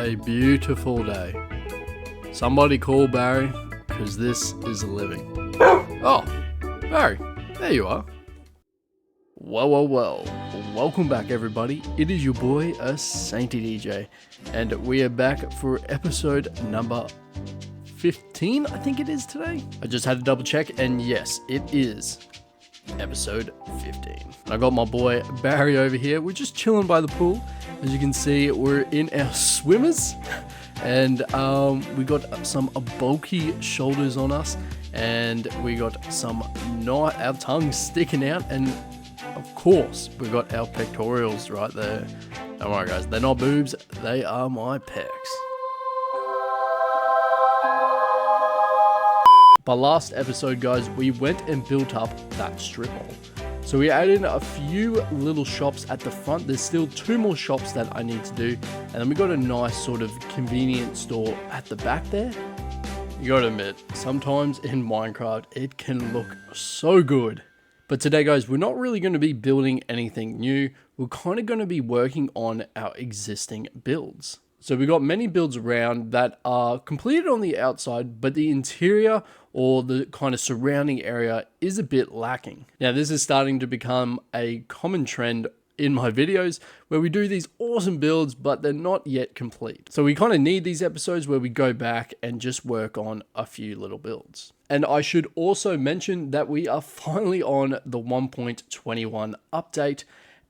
a beautiful day. Somebody call Barry, because this is a living. Oh, Barry, there you are. Well, welcome back everybody. It is your boy, a Sainty DJ, and we are back for episode number 15, I think it is today. I just had to double check, and yes, it is episode 15. I got my boy Barry over here. We're just chilling by the pool. As you can see, we're in our swimmers, and we got some bulky shoulders on us, and we got our tongues sticking out, and of course we got our pectorals right there. Don't worry guys, they're not boobs, they are my pecs. But last episode guys, we went and built up that strip mall. So we added a few little shops at the front. There's still 2 more shops that I need to do. And then we got a nice sort of convenience store at the back there. You gotta admit, sometimes in Minecraft, it can look so good. But today guys, we're not really gonna be building anything new. We're kind of gonna be working on our existing builds. So we got many builds around that are completed on the outside, but the interior or the kind of surrounding area is a bit lacking. Now this is starting to become a common trend in my videos where we do these awesome builds, but they're not yet complete. So we kind of need these episodes where we go back and just work on a few little builds. And I should also mention that we are finally on the 1.21 update.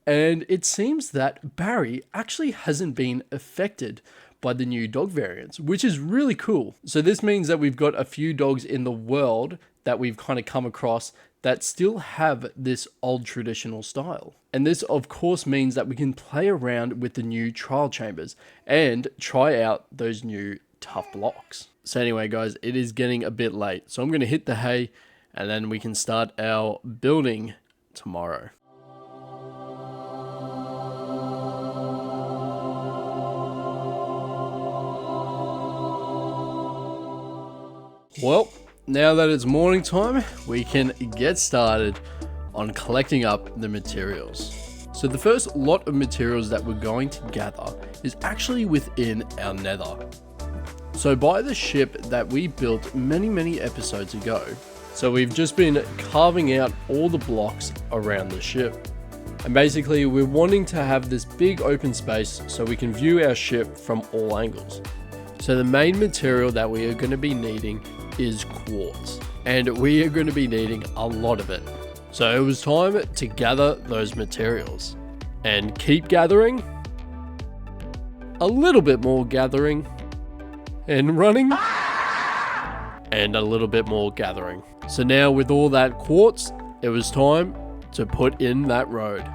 And it seems that Barry actually hasn't been affected by the new dog variants, which is really cool. So this means that we've got a few dogs in the world that we've kind of come across that still have this old traditional style. And this of course means that we can play around with the new trial chambers and try out those new tough blocks. So anyway guys, it is getting a bit late. So I'm going to hit the hay and then we can start our building tomorrow. Well, now that it's morning time, we can get started on collecting up the materials. So the first lot of materials that we're going to gather is actually within our nether. So by the ship that we built many episodes ago. So we've just been carving out all the blocks around the ship. And basically we're wanting to have this big open space so we can view our ship from all angles. So the main material that we are going to be needing is quartz, and we are going to be needing a lot of it. So it was time to gather those materials and keep gathering, a little bit more gathering and running, and a little bit more gathering. So now with all that quartz, it was time to put in that road.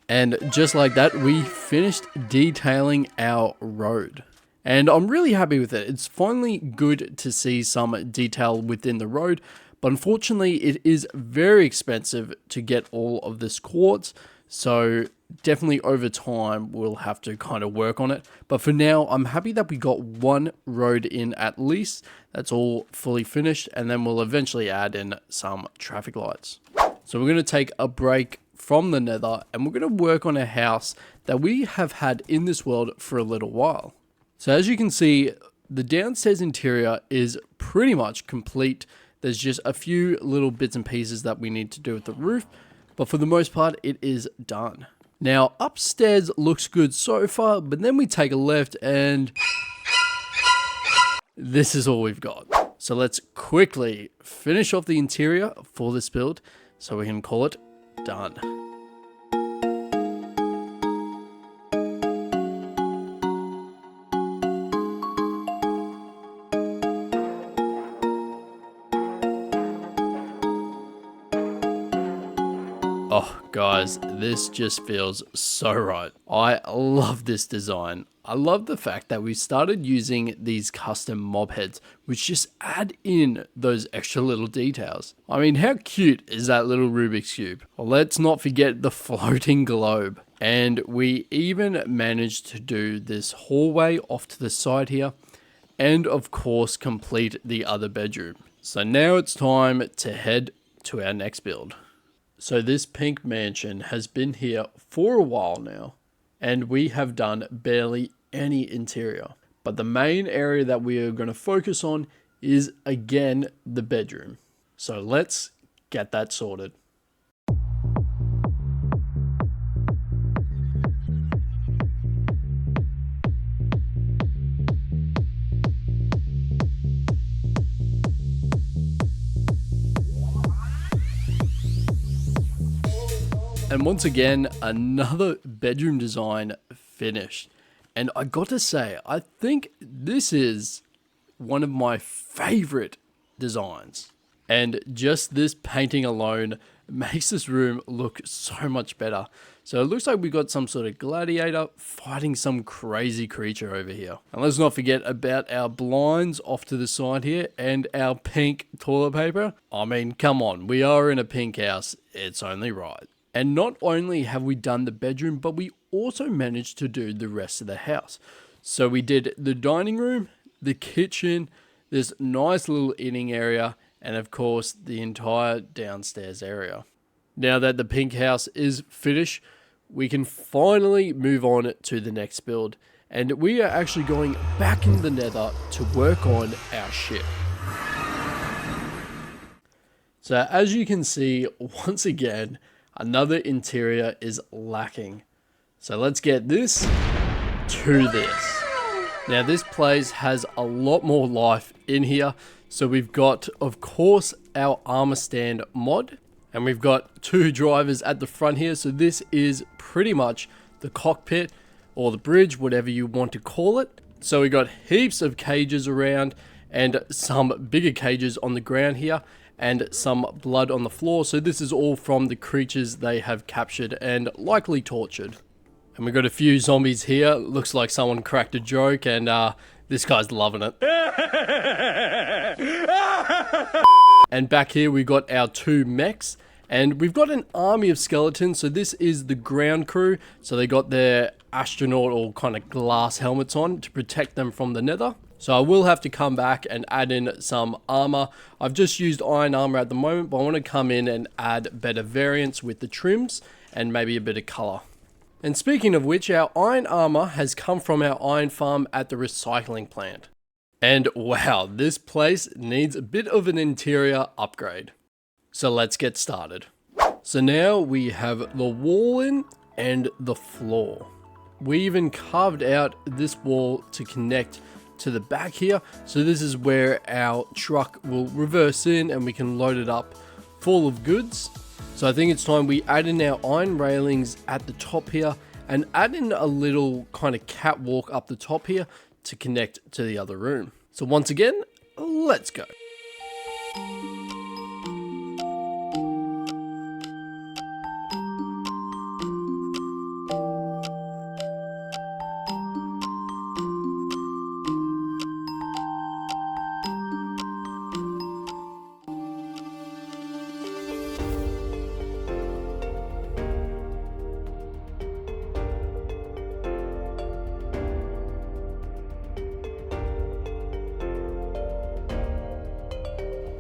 And just like that, we finished detailing our road. And I'm really happy with it. It's finally good to see some detail within the road, but unfortunately it is very expensive to get all of this quartz. So definitely over time, we'll have to kind of work on it. But for now, I'm happy that we got one road in at least. That's all fully finished. And then we'll eventually add in some traffic lights. So we're going to take a break from the nether and we're going to work on a house that we have had in this world for a little while. So as you can see, the downstairs interior is pretty much complete. There's just a few little bits and pieces that we need to do with the roof, but for the most part, it is done. Now, upstairs looks good so far, but then we take a left and this is all we've got. So let's quickly finish off the interior for this build so we can call it done. Oh guys, this just feels so right. I love this design. I love the fact that we started using these custom mob heads, which just add in those extra little details. I mean, how cute is that little Rubik's Cube? Well, let's not forget the floating globe. And we even managed to do this hallway off to the side here. And of course, complete the other bedroom. So now it's time to head to our next build. So this pink mansion has been here for a while now, and we have done barely any interior. But the main area that we are going to focus on is, again, the bedroom. So let's get that sorted. And once again, another bedroom design finished. And I got to say, I think this is one of my favorite designs. And just this painting alone makes this room look so much better. So it looks like we got some sort of gladiator fighting some crazy creature over here. And let's not forget about our blinds off to the side here and our pink toilet paper. I mean, come on, we are in a pink house. It's only right. And not only have we done the bedroom, but we also managed to do the rest of the house. So we did the dining room, the kitchen, this nice little eating area, and of course the entire downstairs area. Now that the pink house is finished, we can finally move on to the next build. And we are actually going back in the nether to work on our ship. So as you can see, once again, another interior is lacking. So let's get this to this. Now this place has a lot more life in here. So we've got, of course, our armor stand mod. And we've got 2 drivers at the front here. So this is pretty much the cockpit or the bridge, whatever you want to call it. So we got heaps of cages around and some bigger cages on the ground here, and some blood on the floor. So this is all from the creatures they have captured and likely tortured. And we got a few zombies here. Looks like someone cracked a joke, and this guy's loving it. And back here we got our 2 mechs, and we've got an army of skeletons. So this is the ground crew. So they got their astronaut or kind of glass helmets on to protect them from the nether. So I will have to come back and add in some armor. I've just used iron armor at the moment, but I want to come in and add better variants with the trims and maybe a bit of color. And speaking of which, our iron armor has come from our iron farm at the recycling plant. And wow, this place needs a bit of an interior upgrade. So let's get started. So now we have the wall in and the floor. We even carved out this wall to connect to the back here. So this is where our truck will reverse in and we can load it up full of goods. So I think it's time we add in our iron railings at the top here and add in a little kind of catwalk up the top here to connect to the other room. So once again, let's go.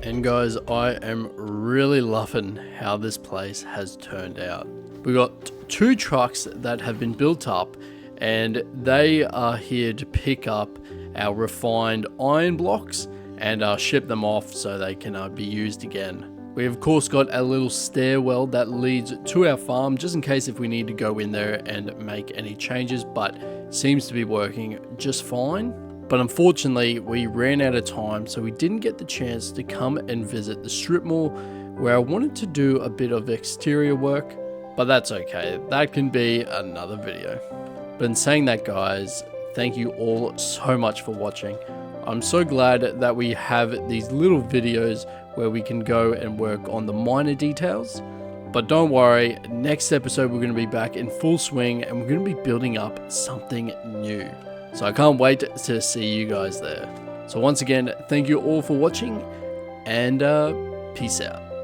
And guys, I am really loving how this place has turned out. We got 2 trucks that have been built up, and they are here to pick up our refined iron blocks and ship them off so they can be used again. We of course got a little stairwell that leads to our farm just in case if we need to go in there and make any changes, but seems to be working just fine. But unfortunately, we ran out of time, so we didn't get the chance to come and visit the strip mall where I wanted to do a bit of exterior work, but that's okay. That can be another video. But in saying that, guys, thank you all so much for watching. I'm so glad that we have these little videos where we can go and work on the minor details. But don't worry, next episode we're going to be back in full swing and we're going to be building up something new. So I can't wait to see you guys there. So once again, thank you all for watching, and peace out.